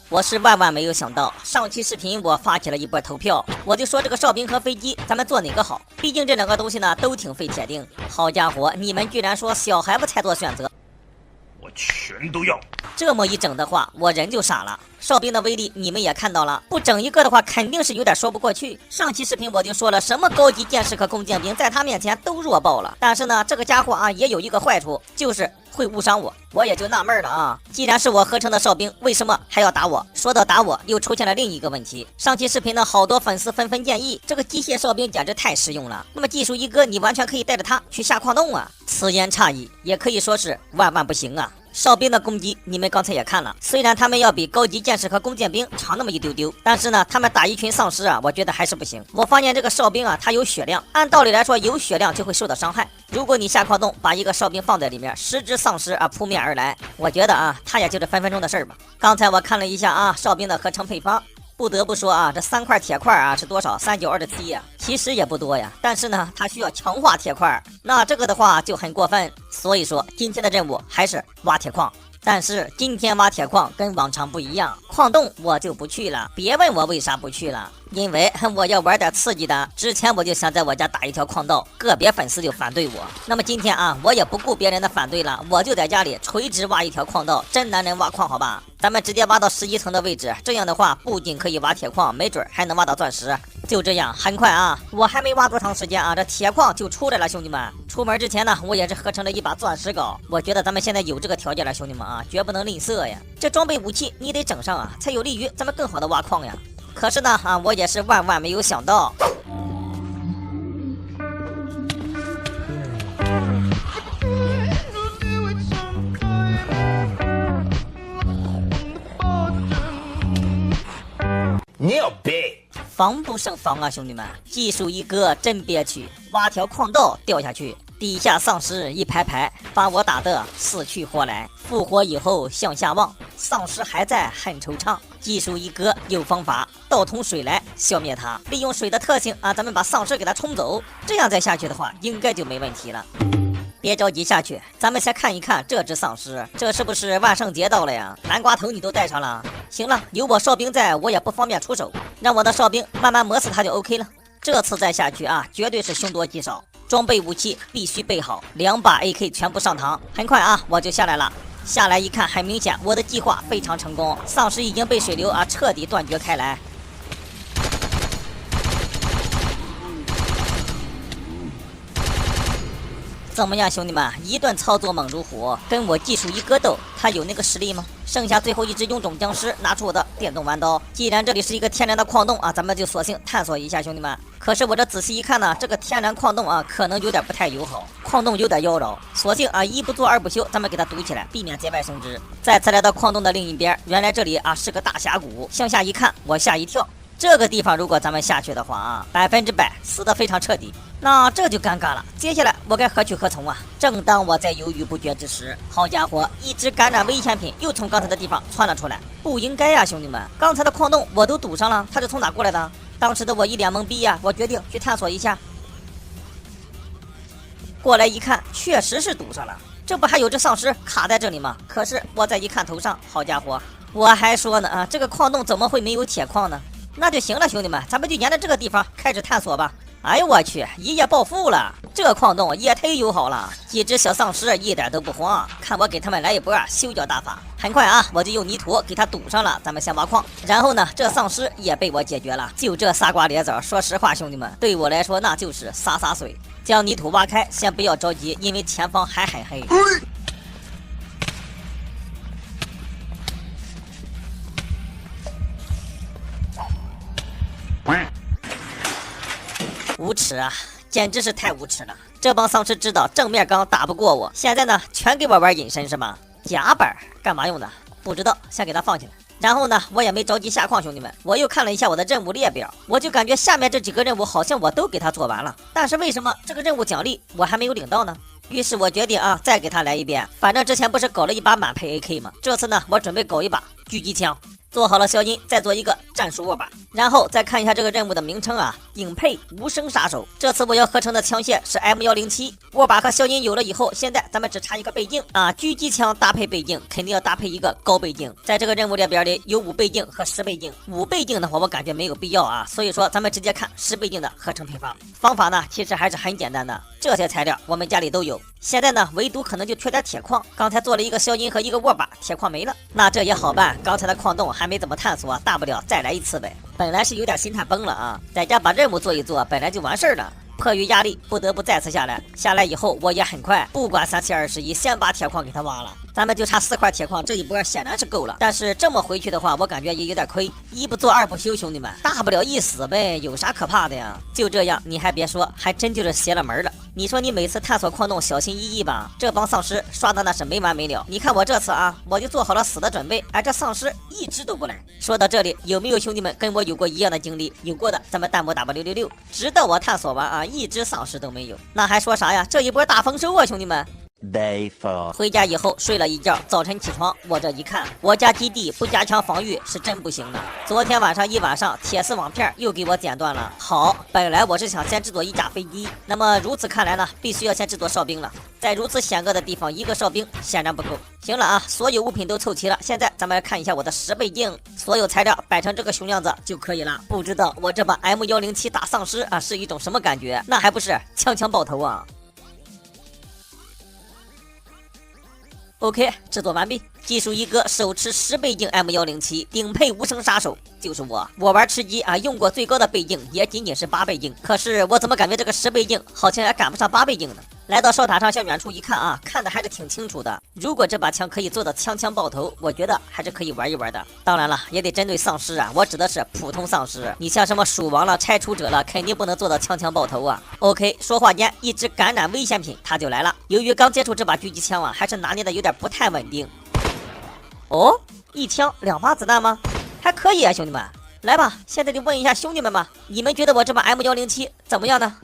我是万万没有想到，上期视频我发起了一波投票，我就说这个哨兵和飞机，咱们做哪个好？毕竟这两个东西呢都挺费铁锭。好家伙，你们居然说小孩子才做选择，我全都要。这么一整的话，我人就傻了。哨兵的威力你们也看到了，不整一个的话，肯定是有点说不过去。上期视频我就说了，什么高级剑士和弓箭兵，在他面前都弱爆了。但是呢，这个家伙啊，也有一个坏处，就是会误伤我。我也就纳闷了啊，既然是我合成的哨兵，为什么还要打我？说到打我，又出现了另一个问题。上期视频呢，好多粉丝纷纷建议，这个机械哨兵简直太实用了。那么技术一哥，你完全可以带着他去下矿洞啊！此言差矣，也可以说是万万不行啊！哨兵的攻击，你们刚才也看了，虽然他们要比高级剑士和弓箭兵长那么一丢丢，但是呢，他们打一群丧尸啊，我觉得还是不行。我发现这个哨兵啊，他有血量，按道理来说，有血量就会受到伤害。如果你下矿洞把一个哨兵放在里面，10只丧尸啊扑面而来，我觉得啊，他也就是分分钟的事儿吧。刚才我看了一下啊，哨兵的合成配方。不得不说啊，这3块铁块啊是多少？3927呀，其实也不多呀。但是呢，它需要强化铁块，那这个的话就很过分。所以说，今天的任务还是挖铁矿。但是今天挖铁矿跟往常不一样，矿洞我就不去了。别问我为啥不去了，因为我要玩点刺激的。之前我就想在我家打一条矿道，个别粉丝就反对我。那么今天啊，我也不顾别人的反对了，我就在家里垂直挖一条矿道。真男人挖矿好吧？咱们直接挖到11层的位置，这样的话不仅可以挖铁矿，没准还能挖到钻石。就这样，很快啊，我还没挖多长时间啊，这铁矿就出来了，兄弟们。出门之前呢，我也是合成了一把钻石镐。我觉得咱们现在有这个条件了，兄弟们啊，绝不能吝啬呀。这装备武器你得整上啊，才有利于咱们更好的挖矿呀。可是呢啊，我也是万万没有想到。你有病！防不胜防啊，兄弟们！技术一哥真憋屈，挖条矿道掉下去，底下丧尸一排排，把我打得死去活来。复活以后向下望，丧尸还在很惆怅。技术一哥有方法，倒桶水来消灭它，利用水的特性啊，咱们把丧尸给它冲走，这样再下去的话，应该就没问题了。别着急下去，咱们先看一看这只丧尸，这是不是万圣节到了呀？南瓜头你都带上了，行了，有我哨兵在，我也不方便出手，让我的哨兵慢慢磨死他就 OK 了。这次再下去啊，绝对是凶多吉少，装备武器必须备好，2把 AK 全部上膛。很快啊，我就下来了。下来一看，很明显，我的计划非常成功，丧尸已经被水流啊彻底断绝开来。怎么样，兄弟们？一顿操作猛如虎，跟我技术一格斗，他有那个实力吗？剩下最后一只臃肿僵尸，拿出我的电动弯刀。既然这里是一个天然的矿洞啊，咱们就索性探索一下，兄弟们。可是我这仔细一看呢，这个天然矿洞啊，可能有点不太友好，矿洞有点妖娆，索性啊一不做二不休，咱们给它堵起来，避免节外生枝。再次来到矿洞的另一边，原来这里啊是个大峡谷，向下一看，我吓一跳。这个地方如果咱们下去的话啊，100%死得非常彻底。那这就尴尬了，接下来我该何去何从啊？正当我在犹豫不决之时，好家伙，一只感染危险品又从刚才的地方窜了出来。不应该呀，兄弟们，刚才的矿洞我都堵上了，它是从哪过来的？当时的我一脸懵逼呀，我决定去探索一下。过来一看，确实是堵上了，这不还有只丧尸卡在这里吗？可是我再一看头上，好家伙，我还说呢啊，这个矿洞怎么会没有铁矿呢？那就行了，兄弟们，咱们就沿着这个地方开始探索吧。哎呦我去，一夜暴富了！这矿洞也忒友好了，几只小丧尸一点都不慌，看我给他们来一波修脚大法。很快啊，我就用泥土给它堵上了。咱们先挖矿，然后呢，这丧尸也被我解决了。就这仨瓜咧枣，说实话，兄弟们，对我来说那就是洒洒水。将泥土挖开，先不要着急，因为前方还很黑。无耻啊，简直是太无耻了！这帮丧尸知道正面刚打不过我，现在呢全给我玩隐身是吧？夹板干嘛用的？不知道，先给它放起来。然后呢，我也没着急下矿，兄弟们，我又看了一下我的任务列表，我就感觉下面这几个任务好像我都给他做完了，但是为什么这个任务奖励我还没有领到呢？于是我决定啊，再给他来一遍。反正之前不是搞了一把满配 AK 吗？这次呢，我准备搞一把狙击枪。做好了消音，再做一个战术握把，然后再看一下这个任务的名称啊，顶配无声杀手。这次我要合成的枪械是 M107，握把和消音有了以后，现在咱们只差一个倍镜啊。狙击枪搭配倍镜，肯定要搭配一个高倍镜。在这个任务列表里有5倍镜和10倍镜，5倍镜的话我感觉没有必要啊，所以说咱们直接看10倍镜的合成配方。方法呢其实还是很简单的，这些材料我们家里都有。现在呢，唯独可能就缺点铁矿。刚才做了一个消音和一个握把，铁矿没了。那这也好办，刚才的矿洞还没怎么探索，大不了再来一次呗。本来是有点心态崩了啊，在家把任务做一做，本来就完事儿了。迫于压力，不得不再次下来。下来以后，我也很快，不管3721，先把铁矿给他挖了。咱们就差4块铁矿，这一波显然是够了。但是这么回去的话，我感觉也有点亏。一不做二不休，兄弟们，大不了一死呗，有啥可怕的呀？就这样，你还别说，还真就是邪了门了。你说你每次探索矿洞小心翼翼吧，这帮丧尸刷的那是没完没了。你看我这次啊，我就做好了死的准备，而这丧尸一只都不来。说到这里，有没有兄弟们跟我有过一样的经历？有过的，咱们弹幕打吧666。直到我探索完啊，一只丧尸都没有。那还说啥呀？这一波大丰收啊，兄弟们！ Day 4。回家以后睡了一觉，早晨起床，我这一看，我家基地不加强防御是真不行的。昨天晚上一晚上，铁丝网片又给我剪断了。好，本来我是想先制作一架飞机，那么如此看来呢，必须要先制作哨兵了。在如此险恶的地方，一个哨兵显然不够。行了啊，所有物品都凑齐了，现在咱们来看一下我的10倍镜，所有材料摆成这个熊样子就可以了。不知道我这把 M107打丧尸啊是一种什么感觉？那还不是枪枪爆头啊！ OK， 制作完毕。技术一哥手持10倍镜 M107，顶配无声杀手就是我。我玩吃鸡啊，用过最高的倍镜也仅仅是8倍镜。可是我怎么感觉这个10倍镜好像还赶不上8倍镜呢？来到哨塔上向远处一看啊，看的还是挺清楚的。如果这把枪可以做到枪枪爆头，我觉得还是可以玩一玩的。当然了，也得针对丧尸啊，我指的是普通丧尸。你像什么鼠王了、拆除者了，肯定不能做到枪枪爆头啊。OK， 说话间，一只感染危险品它就来了。由于刚接触这把狙击枪啊，还是拿捏的有点不太稳定。 哦，一枪2发子弹吗？还可以啊，兄弟们，来吧！现在就问一下兄弟们吧，你们觉得我这把 M107怎么样呢？